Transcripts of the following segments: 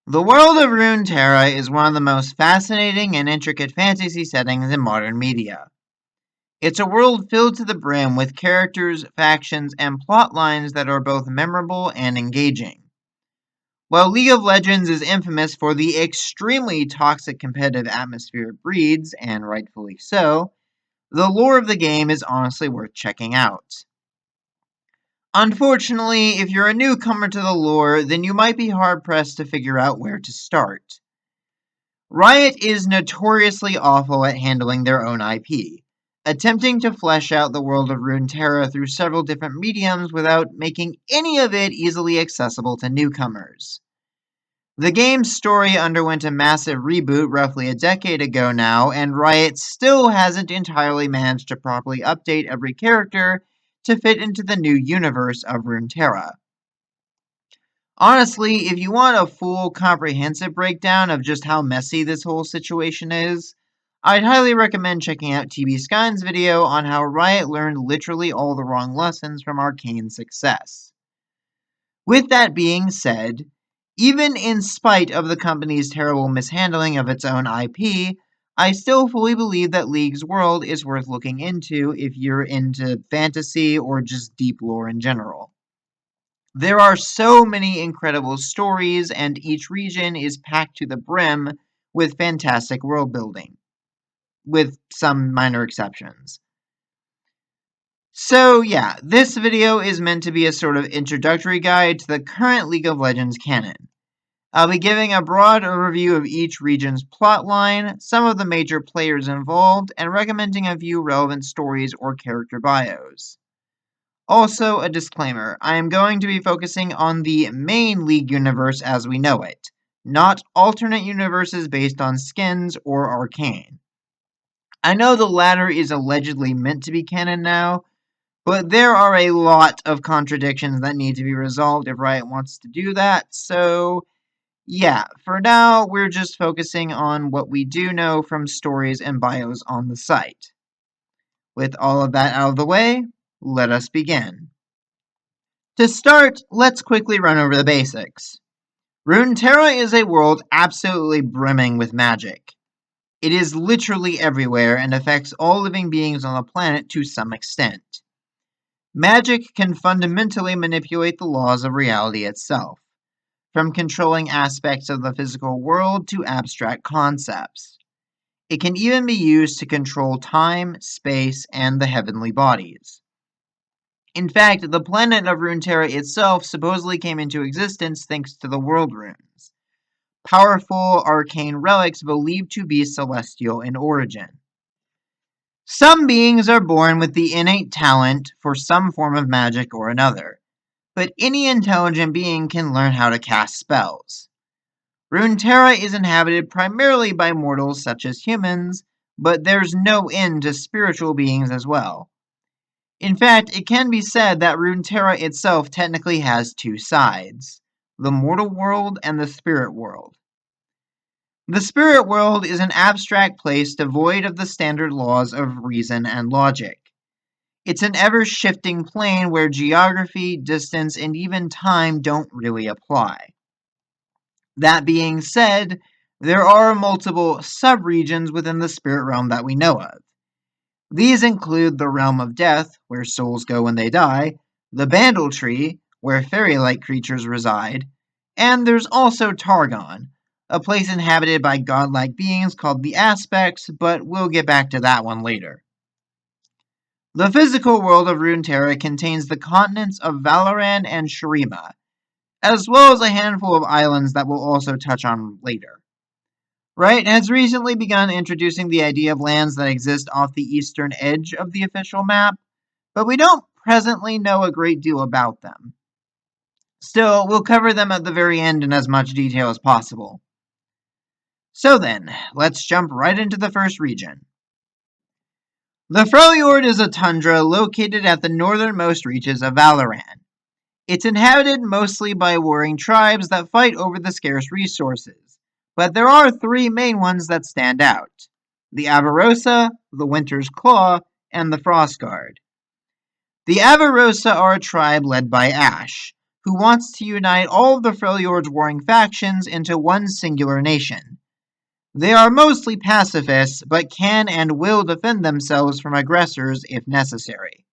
The world of Runeterra is one of the most fascinating and intricate fantasy settings in modern media. It's a world filled to the brim with characters, factions, and plot lines that are both memorable and engaging. While League of Legends is infamous for the extremely toxic competitive atmosphere it breeds, and rightfully so, the lore of the game is honestly worth checking out. Unfortunately, if you're a newcomer to the lore, then you might be hard-pressed to figure out where to start. Riot is notoriously awful at handling their own IP, attempting to flesh out the world of Runeterra through several different mediums without making any of it easily accessible to newcomers. The game's story underwent a massive reboot roughly a decade ago now, and Riot still hasn't entirely managed to properly update every character to fit into the new universe of Runeterra. Honestly, if you want a full, comprehensive breakdown of just how messy this whole situation is, I'd highly recommend checking out TB Skyne's video on how Riot learned literally all the wrong lessons from Arcane's success. With that being said, even in spite of the company's terrible mishandling of its own IP, I still fully believe that League's world is worth looking into if you're into fantasy or just deep lore in general. There are so many incredible stories, and each region is packed to the brim with fantastic world building, with some minor exceptions. So yeah, this video is meant to be a sort of introductory guide to the current League of Legends canon. I'll be giving a broad overview of each region's plotline, some of the major players involved, and recommending a few relevant stories or character bios. Also, a disclaimer, I am going to be focusing on the main League universe as we know it, not alternate universes based on skins or Arcane. I know the latter is allegedly meant to be canon now, but there are a lot of contradictions that need to be resolved if Riot wants to do that, so yeah, for now, we're just focusing on what we do know from stories and bios on the site. With all of that out of the way, let us begin. To start, let's quickly run over the basics. Runeterra is a world absolutely brimming with magic. It is literally everywhere and affects all living beings on the planet to some extent. Magic can fundamentally manipulate the laws of reality itself, from controlling aspects of the physical world to abstract concepts. It can even be used to control time, space, and the heavenly bodies. In fact, the planet of Runeterra itself supposedly came into existence thanks to the World Runes, powerful arcane relics believed to be celestial in origin. Some beings are born with the innate talent for some form of magic or another, but any intelligent being can learn how to cast spells. Runeterra is inhabited primarily by mortals such as humans, but there's no end to spiritual beings as well. In fact, it can be said that Runeterra itself technically has two sides, the mortal world and the spirit world. The spirit world is an abstract place devoid of the standard laws of reason and logic. It's an ever-shifting plane where geography, distance, and even time don't really apply. That being said, there are multiple sub-regions within the spirit realm that we know of. These include the Realm of Death, where souls go when they die, the Bandal Tree, where fairy-like creatures reside, and there's also Targon, a place inhabited by godlike beings called the Aspects, but we'll get back to that one later. The physical world of Runeterra contains the continents of Valoran and Sharima, as well as a handful of islands that we'll also touch on later. Riot has recently begun introducing the idea of lands that exist off the eastern edge of the official map, but we don't presently know a great deal about them. Still, we'll cover them at the very end in as much detail as possible. So then, let's jump right into the first region. The Fiord is a tundra located at the northernmost reaches of Valoran. It's inhabited mostly by warring tribes that fight over the scarce resources, but there are three main ones that stand out: the Avarosa, the Winter's Claw, and the Frostguard. The Avarosa are a tribe led by Ashe, who wants to unite all of the Freljord's warring factions into one singular nation. They are mostly pacifists, but can and will defend themselves from aggressors if necessary.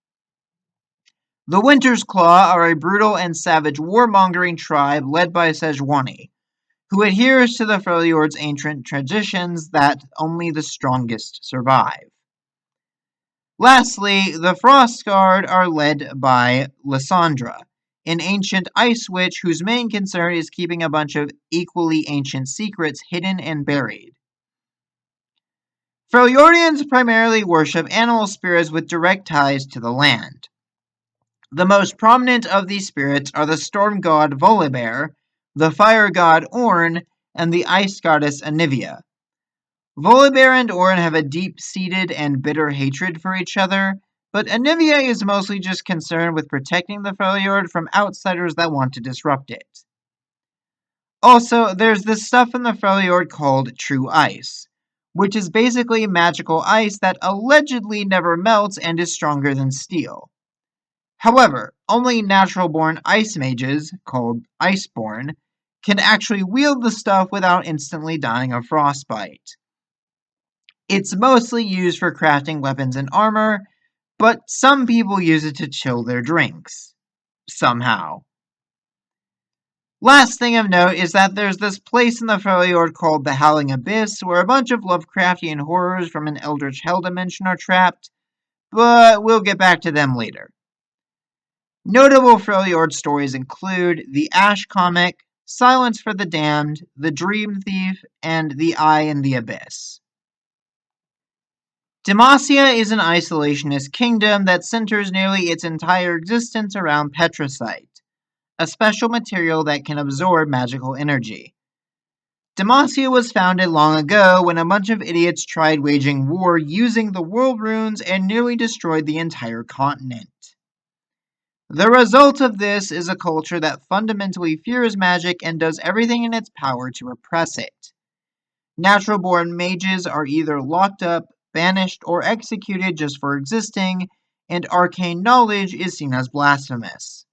The Winter's Claw are a brutal and savage warmongering tribe led by Sejuani, who adheres to the Freljord's ancient traditions that only the strongest survive. Lastly, the Frostguard are led by Lysandra, an ancient ice witch whose main concern is keeping a bunch of equally ancient secrets hidden and buried. Freljordians primarily worship animal spirits with direct ties to the land. The most prominent of these spirits are the storm god Volibear, the fire god Ornn, and the ice goddess Anivia. Volibear and Ornn have a deep-seated and bitter hatred for each other, but Anivia is mostly just concerned with protecting the Freljord from outsiders that want to disrupt it. Also, there's this stuff in the Freljord called True Ice, which is basically magical ice that allegedly never melts and is stronger than steel. However, only natural-born ice mages, called Iceborn, can actually wield the stuff without instantly dying of frostbite. It's mostly used for crafting weapons and armor, but some people use it to chill their drinks. Somehow. Last thing of note is that there's this place in the Freljord called the Howling Abyss, where a bunch of Lovecraftian horrors from an Eldritch Hell dimension are trapped, but we'll get back to them later. Notable Freljord stories include the Ash comic, Silence for the Damned, The Dream Thief, and The Eye in the Abyss. Deasia is an isolationist kingdom that centers nearly its entire existence around petricite, a special material that can absorb magical energy. Deasia was founded long ago when a bunch of idiots tried waging war using the world runes and nearly destroyed the entire continent. The result of this is a culture that fundamentally fears magic and does everything in its power to repress it. Natural-born mages are either locked up, banished, or executed just for existing, and arcane knowledge is seen as blasphemous.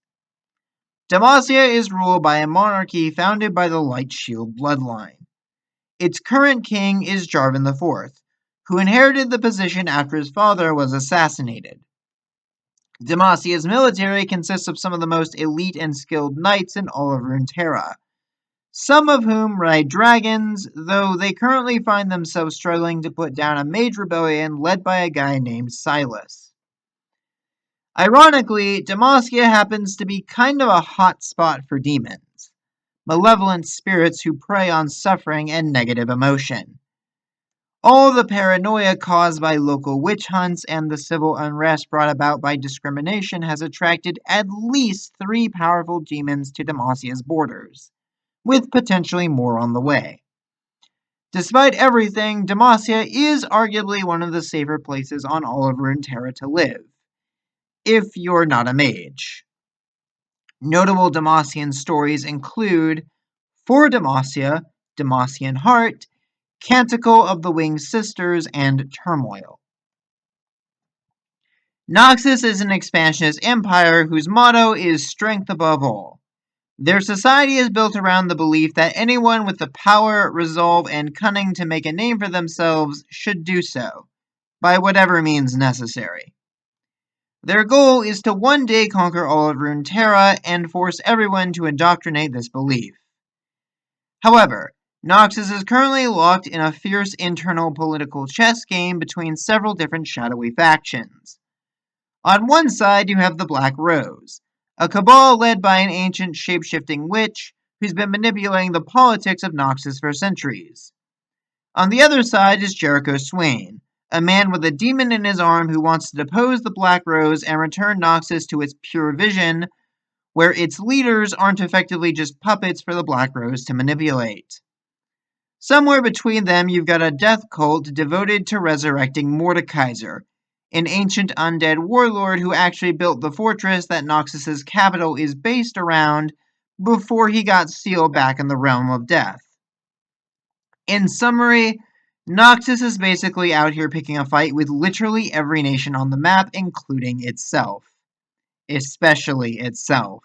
Deasia is ruled by a monarchy founded by the Light Shield bloodline. Its current king is Jarvan IV, who inherited the position after his father was assassinated. Deasia's military consists of some of the most elite and skilled knights in all of Runeterra, some of whom ride dragons, though they currently find themselves struggling to put down a mage rebellion led by a guy named Silas. Ironically, Deasia happens to be kind of a hot spot for demons, malevolent spirits who prey on suffering and negative emotion. All the paranoia caused by local witch hunts and the civil unrest brought about by discrimination has attracted at least 3 powerful demons to Deasia's borders, with potentially more on the way. Despite everything, Deasia is arguably one of the safer places on all of Runeterra to live, if you're not a mage. Notable Deasian stories include For Deasia, Deasian Heart, Canticle of the Winged Sisters, and Turmoil. Noxus is an expansionist empire whose motto is strength above all. Their society is built around the belief that anyone with the power, resolve, and cunning to make a name for themselves should do so, by whatever means necessary. Their goal is to one day conquer all of Runeterra and force everyone to indoctrinate this belief. However, Noxus is currently locked in a fierce internal political chess game between several different shadowy factions. On one side, you have the Black Rose, a cabal led by an ancient shape-shifting witch who's been manipulating the politics of Noxus for centuries. On the other side is Jericho Swain, a man with a demon in his arm who wants to depose the Black Rose and return Noxus to its pure vision, where its leaders aren't effectively just puppets for the Black Rose to manipulate. Somewhere between them, you've got a death cult devoted to resurrecting Mordekaiser, an ancient undead warlord who actually built the fortress that Noxus's capital is based around before he got sealed back in the realm of death. In summary, Noxus is basically out here picking a fight with literally every nation on the map, including itself. Especially itself.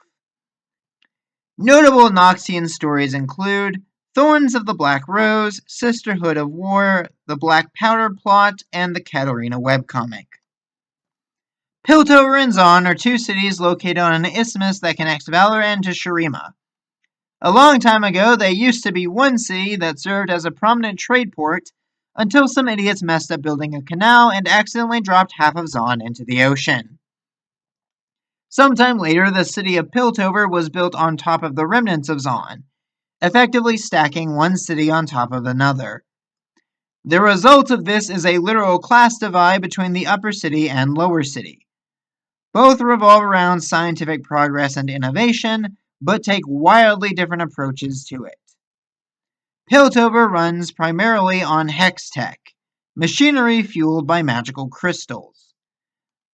Notable Noxian stories include Thorns of the Black Rose, Sisterhood of War, The Black Powder Plot, and the Katarina webcomic. Piltover and Enzon are two cities located on an isthmus that connects Valoran to Sharima. A long time ago, they used to be one city that served as a prominent trade port until some idiots messed up building a canal and accidentally dropped half of Zon into the ocean. Sometime later, the city of Piltover was built on top of the remnants of Zon, effectively stacking one city on top of another. The result of this is a literal class divide between the upper city and lower city. Both revolve around scientific progress and innovation, but take wildly different approaches to it. Piltover runs primarily on hex tech, machinery fueled by magical crystals.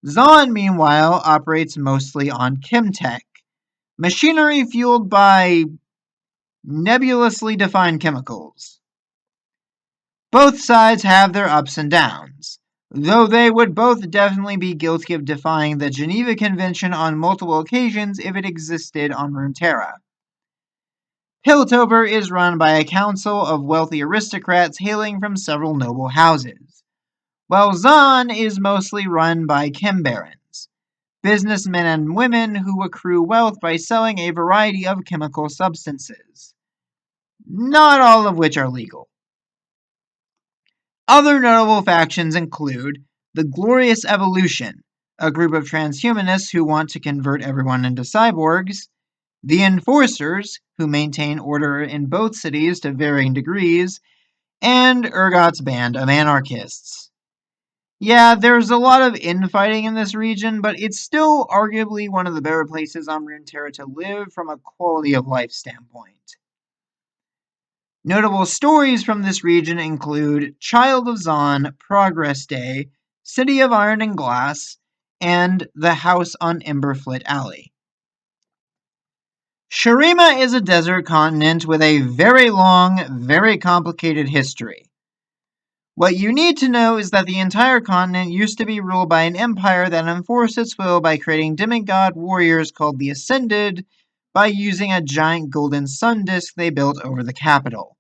Zon, meanwhile, operates mostly on chemtech, machinery fueled by nebulously defined chemicals. Both sides have their ups and downs, though they would both definitely be guilty of defying the Geneva Convention on multiple occasions if it existed on Runeterra. Piltover is run by a council of wealthy aristocrats hailing from several noble houses, while Zon is mostly run by chembarons, businessmen and women who accrue wealth by selling a variety of chemical substances, not all of which are legal. Other notable factions include the Glorious Evolution, a group of transhumanists who want to convert everyone into cyborgs, the Enforcers, who maintain order in both cities to varying degrees, and Urgot's band of anarchists. Yeah, there's a lot of infighting in this region, but it's still arguably one of the better places on Runeterra to live from a quality of life standpoint. Notable stories from this region include Child of Zon, Progress Day, City of Iron and Glass, and The House on Emberflit Alley. Sharima is a desert continent with a very long, very complicated history. What you need to know is that the entire continent used to be ruled by an empire that enforced its will by creating demigod warriors called the Ascended by using a giant golden sun disk they built over the capital.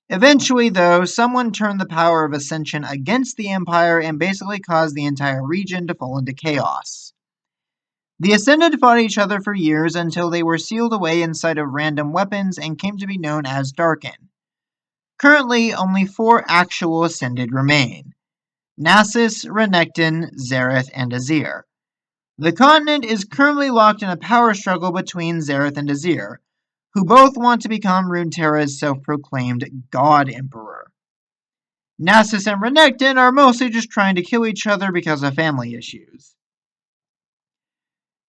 Eventually, though, someone turned the power of Ascension against the empire and basically caused the entire region to fall into chaos. The Ascended fought each other for years until they were sealed away inside of random weapons and came to be known as Arcane. Currently, only 4 actual Ascended remain: Nasus, Renekton, Xerath, and Azir. The continent is currently locked in a power struggle between Xerath and Azir, who both want to become Runeterra's self-proclaimed God Emperor. Nasus and Renekton are mostly just trying to kill each other because of family issues.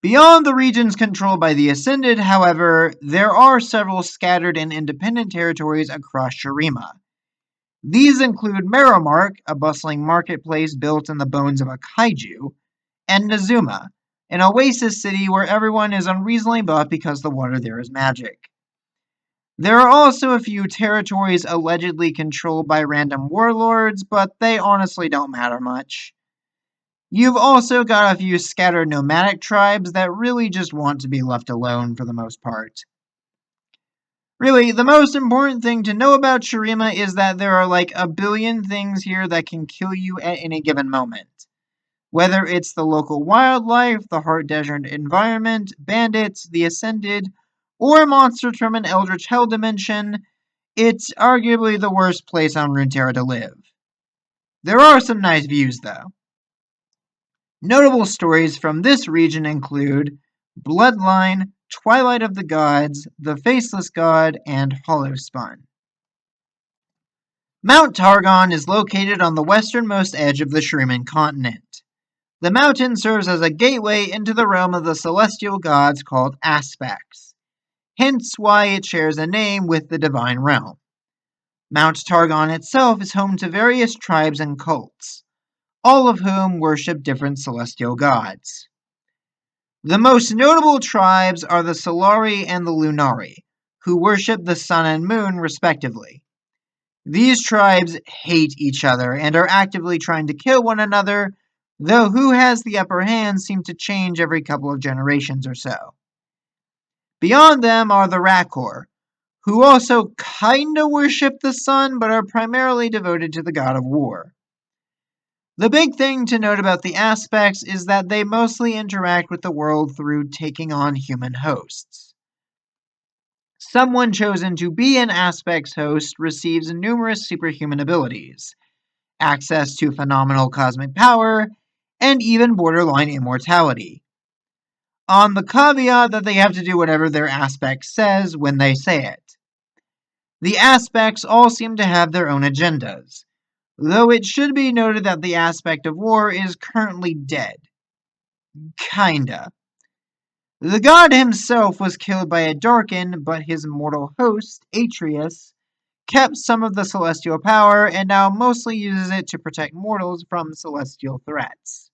Beyond the regions controlled by the Ascended, however, there are several scattered and independent territories across Sharima. These include Merrimark, a bustling marketplace built in the bones of a kaiju, and Nazuma, an oasis city where everyone is unreasonably buff because the water there is magic. There are also a few territories allegedly controlled by random warlords, but they honestly don't matter much. You've also got a few scattered nomadic tribes that really just want to be left alone for the most part. Really, the most important thing to know about Sharima is that there are like a billion things here that can kill you at any given moment. Whether it's the local wildlife, the Heart Desert environment, bandits, the Ascended, or monsters from an Eldritch Hell dimension, it's arguably the worst place on Runeterra to live. There are some nice views, though. Notable stories from this region include Bloodline, Twilight of the Gods, The Faceless God, and Hollowspun. Mount Targon is located on the westernmost edge of the Shuriman continent. The mountain serves as a gateway into the realm of the celestial gods called Aspects, hence why it shares a name with the divine realm. Mount Targon itself is home to various tribes and cults, all of whom worship different celestial gods. The most notable tribes are the Solari and the Lunari, who worship the sun and moon respectively. These tribes hate each other and are actively trying to kill one another, though who has the upper hand seems to change every couple of generations or so. Beyond them are the Rakor, who also kinda worship the sun but are primarily devoted to the god of war. The big thing to note about the aspects is that they mostly interact with the world through taking on human hosts. Someone chosen to be an aspects host receives numerous superhuman abilities, access to phenomenal cosmic power, and even borderline immortality. On the caveat that they have to do whatever their aspect says when they say it. The aspects all seem to have their own agendas, though it should be noted that the aspect of war is currently dead. Kinda. The god himself was killed by a Darkin, but his mortal host, Atreus, kept some of the celestial power and now mostly uses it to protect mortals from celestial threats.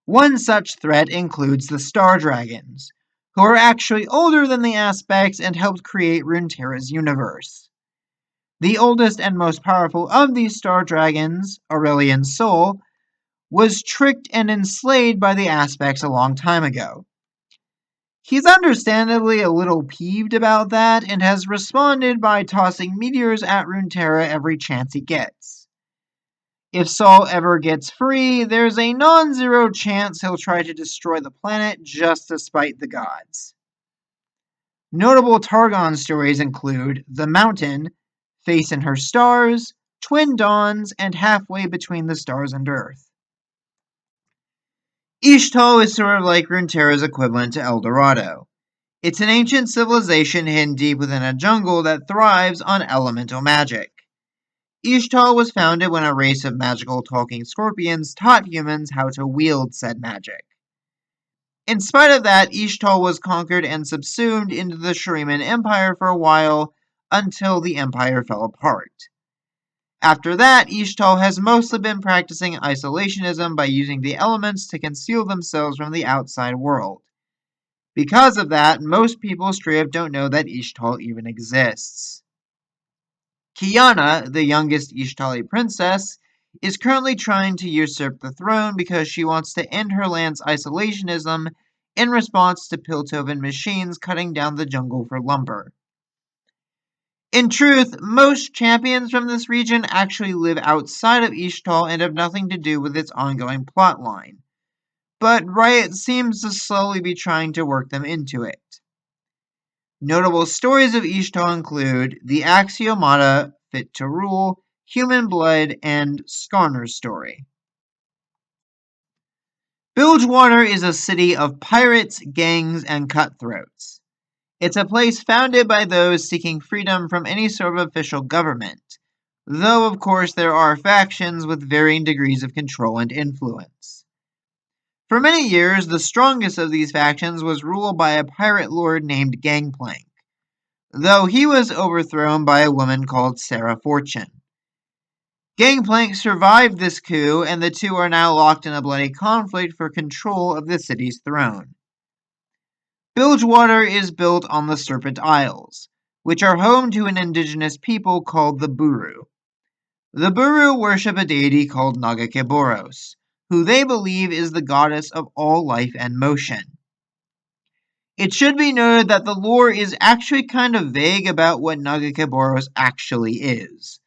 One such threat includes the Star Dragons, who are actually older than the aspects and helped create Runeterra's universe. The oldest and most powerful of these Star Dragons, Aurelian's Soul, was tricked and enslaved by the aspects a long time ago. He's understandably a little peeved about that and has responded by tossing meteors at Runeterra every chance he gets. If Saul ever gets free, there's a non-zero chance he'll try to destroy the planet just to spite the gods. Notable Targon stories include The Mountain, Face in Her Stars, Twin Dawns, and Halfway Between the Stars and Earth. Isto is sort of like Runeterra's equivalent to El Dorado. It's an ancient civilization hidden deep within a jungle that thrives on elemental magic. Ishtal was founded when a race of magical talking scorpions taught humans how to wield said magic. In spite of that, Ishtal was conquered and subsumed into the Shariman Empire for a while until the empire fell apart. After that, Ishtal has mostly been practicing isolationism by using the elements to conceal themselves from the outside world. Because of that, most people straight up don't know that Ishtal even exists. Kiana, the youngest Ishtali princess, is currently trying to usurp the throne because she wants to end her land's isolationism in response to Piltovan machines cutting down the jungle for lumber. In truth, most champions from this region actually live outside of Ishtal and have nothing to do with its ongoing plotline, but Riot seems to slowly be trying to work them into it. Notable stories of Ishtal include the Axiomata, Fit to Rule, Human Blood, and Skarner's story. Bilgewater is a city of pirates, gangs, and cutthroats. It's a place founded by those seeking freedom from any sort of official government, though of course there are factions with varying degrees of control and influence. For many years, the strongest of these factions was ruled by a pirate lord named Gangplank, though he was overthrown by a woman called Sarah Fortune. Gangplank survived this coup, and the two are now locked in a bloody conflict for control of the city's throne. Bilgewater is built on the Serpent Isles, which are home to an indigenous people called the Buru. The Buru worship a deity called Nagakeboros, who they believe is the goddess of all life and motion. It should be noted that the lore is actually kind of vague about what Nagakeboros actually is,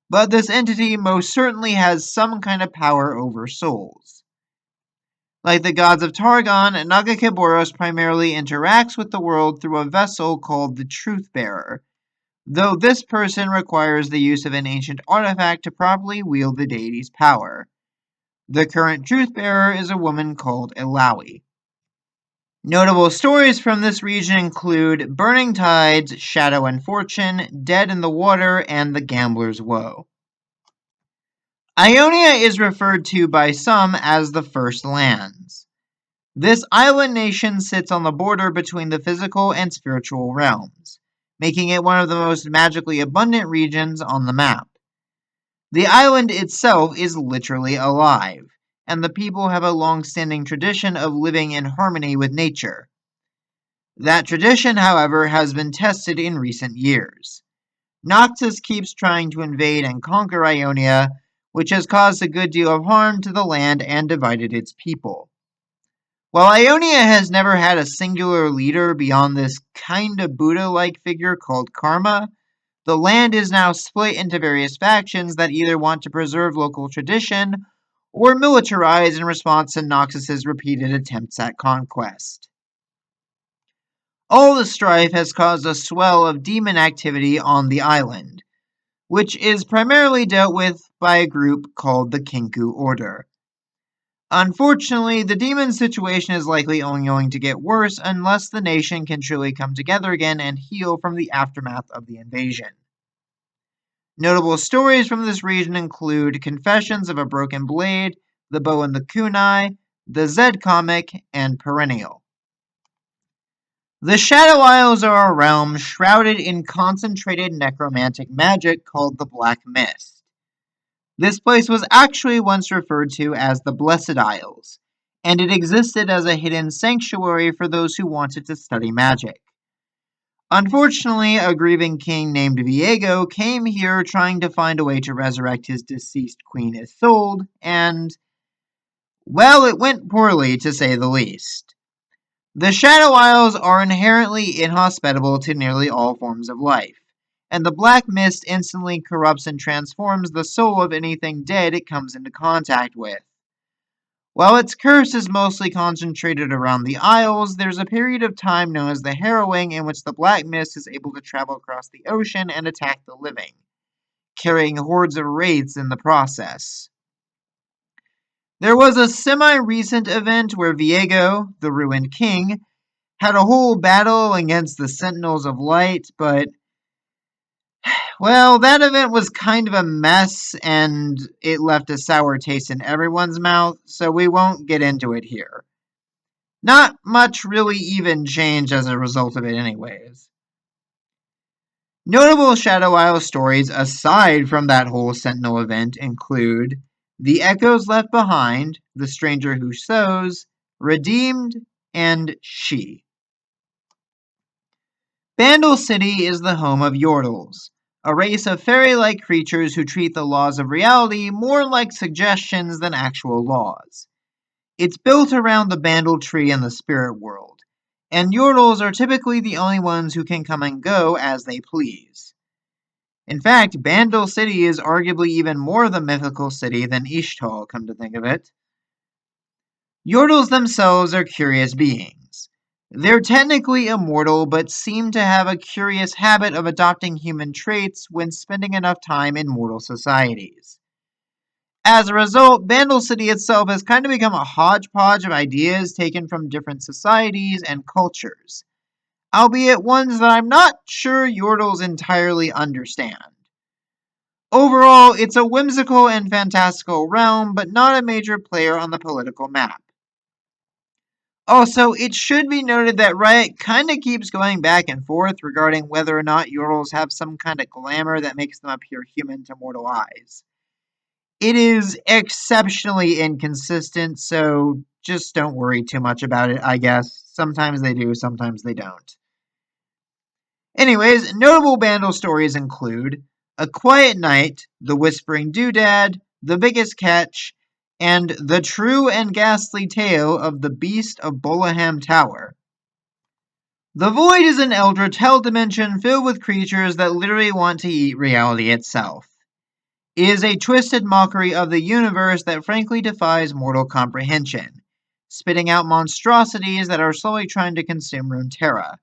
but this entity most certainly has some kind of power over souls. Like the gods of Targon, Nagakeboros primarily interacts with the world through a vessel called the Truth Bearer, though this person requires the use of an ancient artifact to properly wield the deity's power. The current Truth Bearer is a woman called Ilawi. Notable stories from this region include Burning Tides, Shadow and Fortune, Dead in the Water, and The Gambler's Woe. Ionia is referred to by some as the First Lands. This island nation sits on the border between the physical and spiritual realms, making it one of the most magically abundant regions on the map. The island itself is literally alive, and the people have a long-standing tradition of living in harmony with nature. That tradition, however, has been tested in recent years. Noxus keeps trying to invade and conquer Ionia, which has caused a good deal of harm to the land and divided its people. While Ionia has never had a singular leader beyond this kinda Buddha-like figure called Karma, the land is now split into various factions that either want to preserve local tradition or militarize in response to Noxus's repeated attempts at conquest. All the strife has caused a swell of demon activity on the island, which is primarily dealt with by a group called the Kinku Order. Unfortunately, the demon situation is likely only going to get worse unless the nation can truly come together again and heal from the aftermath of the invasion. Notable stories from this region include Confessions of a Broken Blade, The Bow and the Kunai, the Zed comic, and Perennial. The Shadow Isles are a realm shrouded in concentrated necromantic magic called the Black Mist. This place was actually once referred to as the Blessed Isles, and it existed as a hidden sanctuary for those who wanted to study magic. Unfortunately, a grieving king named Viego came here trying to find a way to resurrect his deceased queen Isolde, and, well, it went poorly to say the least. The Shadow Isles are inherently inhospitable to nearly all forms of life, and the Black Mist instantly corrupts and transforms the soul of anything dead it comes into contact with. While its curse is mostly concentrated around the Isles, there's a period of time known as the Harrowing in which the Black Mist is able to travel across the ocean and attack the living, carrying hordes of wraiths in the process. There was a semi-recent event where Viego, the Ruined King, had a whole battle against the Sentinels of Light, but well, that event was kind of a mess and it left a sour taste in everyone's mouth, so we won't get into it here. Not much really even changed as a result of it anyways. Notable Shadow Isle stories aside from that whole Sentinel event include The Echoes Left Behind, The Stranger Who Sows, Redeemed, and She. Bandal City is the home of Yordles, a race of fairy-like creatures who treat the laws of reality more like suggestions than actual laws. It's built around the Bandal tree in the spirit world, and Yordles are typically the only ones who can come and go as they please. In fact, Bandal City is arguably even more the mythical city than Isto, come to think of it. Yordles themselves are curious beings. They're technically immortal, but seem to have a curious habit of adopting human traits when spending enough time in mortal societies. As a result, Bandal City itself has kind of become a hodgepodge of ideas taken from different societies and cultures, albeit ones that I'm not sure Yordles entirely understand. Overall, it's a whimsical and fantastical realm, but not a major player on the political map. Also, it should be noted that Riot kinda keeps going back and forth regarding whether or not Yordles have some kind of glamour that makes them appear human to mortal eyes. It is exceptionally inconsistent, so just don't worry too much about it, I guess. Sometimes they do, sometimes they don't. Anyways, notable Bandal stories include A Quiet Night, The Whispering Doodad, The Biggest Catch, and The True and Ghastly Tale of the Beast of Bolaham Tower. The Void is an eldritch hell dimension filled with creatures that literally want to eat reality itself. It is a twisted mockery of the universe that frankly defies mortal comprehension, spitting out monstrosities that are slowly trying to consume Runeterra.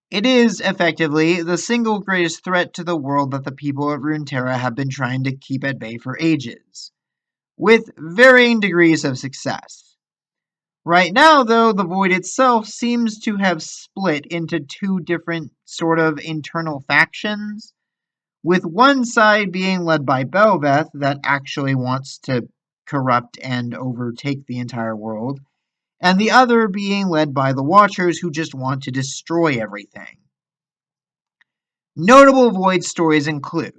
It is, effectively, the single greatest threat to the world that the people of Runeterra have been trying to keep at bay for ages, with varying degrees of success. Right now, though, the Void itself seems to have split into two different sort of internal factions, with one side being led by Belveth that actually wants to corrupt and overtake the entire world, and the other being led by the Watchers who just want to destroy everything. Notable Void stories include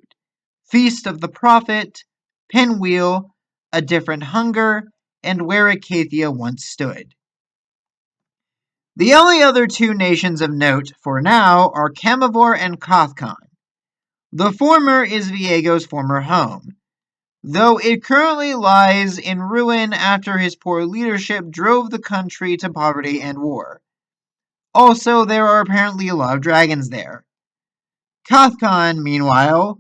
Feast of the Prophet, Pinwheel, A Different Hunger, and Where Acathia Once Stood. The only other two nations of note for now are Camivor and Kothkon. The former is Viego's former home. though it currently lies in ruin after his poor leadership drove the country to poverty and war. Also, there are apparently a lot of dragons there. Kathkan, meanwhile,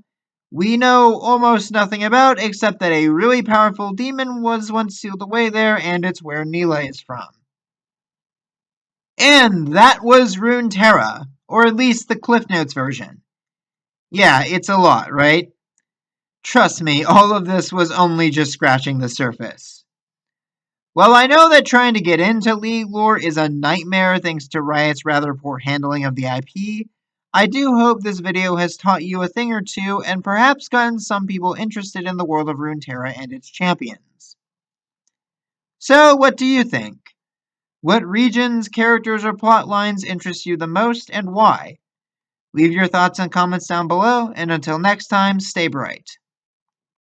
we know almost nothing about except that a really powerful demon was once sealed away there, and it's where Neela is from. And that was Runeterra, or at least the Cliff Notes version. Yeah, it's a lot, right? Trust me, all of this was only just scratching the surface. Well, I know that trying to get into League lore is a nightmare thanks to Riot's rather poor handling of the IP. I do hope this video has taught you a thing or two and perhaps gotten some people interested in the world of Runeterra and its champions. So, what do you think? What regions, characters, or plot lines interest you the most and why? Leave your thoughts and comments down below, and until next time, stay bright.